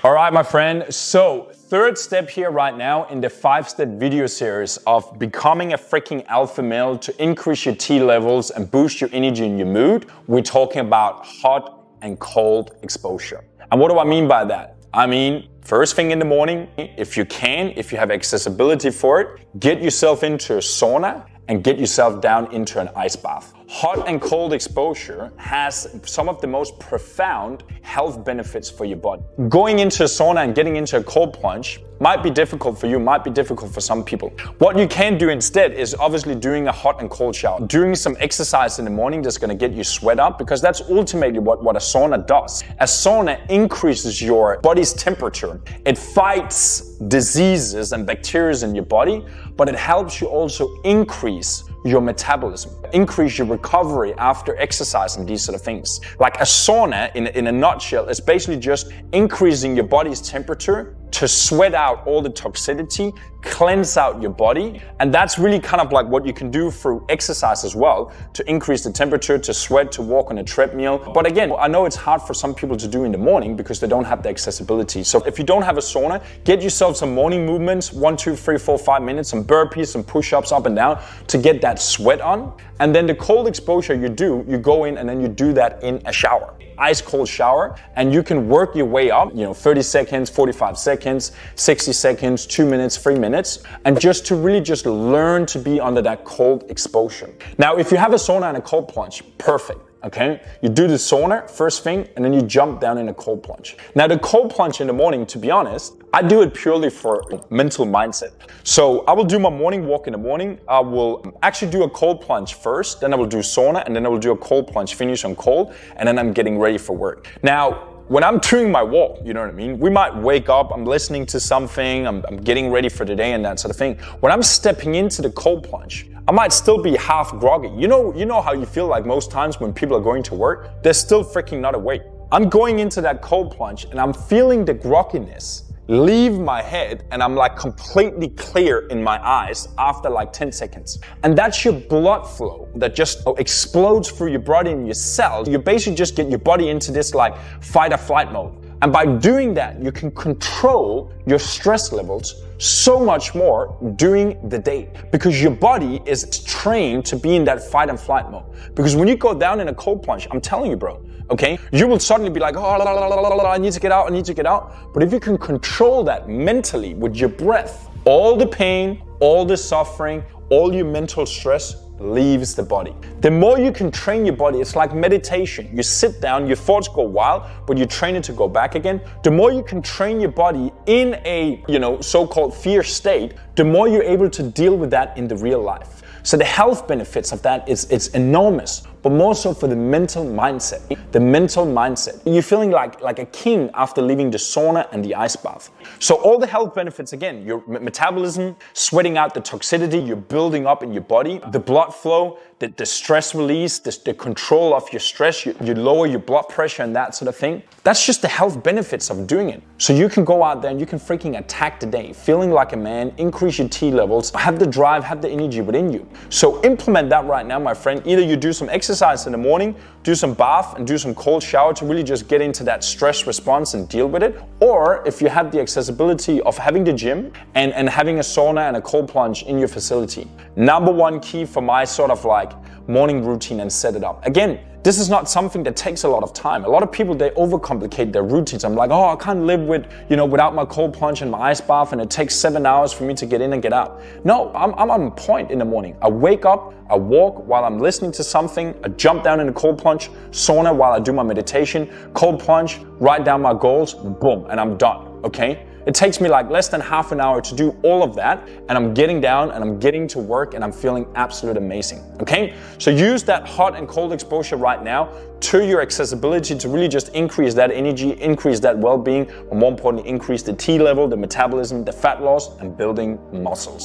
All right, my friend. So third step here right now in the 5-step video series of becoming a freaking alpha male to increase your T levels and boost your energy and your mood. We're talking about hot and cold exposure. And what do I mean by that? I mean, first thing in the morning, if you have accessibility for it, get yourself into a sauna and get yourself down into an ice bath. Hot and cold exposure has some of the most profound health benefits for your body. Going into a sauna and getting into a cold plunge might be difficult for you, might be difficult for some people. What you can do instead is obviously doing a hot and cold shower. Doing some exercise in the morning that's gonna get you sweat up, because that's ultimately what a sauna does. A sauna increases your body's temperature. It fights diseases and bacteria in your body, but it helps you also increase your metabolism, increase your recovery after exercise and these sort of things. Like a sauna, in a nutshell, is basically just increasing your body's temperature to sweat out all the toxicity, cleanse out your body. And that's really kind of like what you can do through exercise as well, to increase the temperature, to sweat, to walk on a treadmill. But again, I know it's hard for some people to do in the morning because they don't have the accessibility. So if you don't have a sauna, get yourself some morning movements, 1, 2, 3, 4, 5 minutes, some burpees, some push-ups up and down to get that sweat on. And then the cold exposure you go in and then you do that in a shower. Ice cold shower, and you can work your way up, 30 seconds, 45 seconds, 60 seconds, 2 minutes, 3 minutes, and just to really just learn to be under that cold exposure. Now, if you have a sauna and a cold plunge, perfect. Okay, you do the sauna first thing, and then you jump down in a cold plunge. Now, the cold plunge in the morning, to be honest, I do it purely for mental mindset. So I will do my morning walk in the morning. I will actually do a cold plunge first, then I will do sauna, and then I will do a cold plunge, finish on cold, and then I'm getting ready for work. Now, when I'm doing my walk, you know what I mean? We might wake up, I'm listening to something, I'm getting ready for the day and that sort of thing. When I'm stepping into the cold plunge, I might still be half groggy. You know how you feel like most times when people are going to work, they're still freaking not awake. I'm going into that cold plunge and I'm feeling the grogginess leave my head, and I'm like completely clear in my eyes after like 10 seconds. And that's your blood flow that just explodes through your body and your cells. You basically just get your body into this like fight or flight mode. And by doing that, you can control your stress levels so much more during the day, because your body is trained to be in that fight and flight mode. Because when you go down in a cold plunge, I'm telling you, bro, okay, you will suddenly be like, oh, I need to get out, I need to get out. But if you can control that mentally with your breath, all the pain, all the suffering, all your mental stress leaves the body. The more you can train your body, it's like meditation. You sit down, your thoughts go wild, but you train it to go back again. The more you can train your body in a, so-called fear state, the more you're able to deal with that in the real life. So the health benefits of that it's enormous, but more so for the mental mindset. The mental mindset. You're feeling like a king after leaving the sauna and the ice bath. So all the health benefits, again, your metabolism, sweating out the toxicity you're building up in your body, the blood flow, the stress release, the control of your stress, you lower your blood pressure and that sort of thing. That's just the health benefits of doing it. So you can go out there and you can freaking attack the day, feeling like a man, increase your T levels, have the drive, have the energy within you. So implement that right now, my friend. Either you do some exercise in the morning, do some bath and do some cold shower to really just get into that stress response and deal with it. Or if you have the accessibility of having the gym and having a sauna and a cold plunge in your facility. Number one key for my sort of like morning routine and set it up. Again, this is not something that takes a lot of time. A lot of people, they overcomplicate their routines. I'm like, oh, I can't live without my cold plunge and my ice bath, and it takes 7 hours for me to get in and get out. No, I'm on point in the morning. I wake up, I walk while I'm listening to something, I jump down in the cold plunge, sauna while I do my meditation, cold plunge, write down my goals, boom, and I'm done, okay? It takes me like less than half an hour to do all of that, and I'm getting down and I'm getting to work and I'm feeling absolutely amazing, okay? So use that hot and cold exposure right now to your accessibility to really just increase that energy, increase that well-being, or more importantly, increase the T level, the metabolism, the fat loss, and building muscles.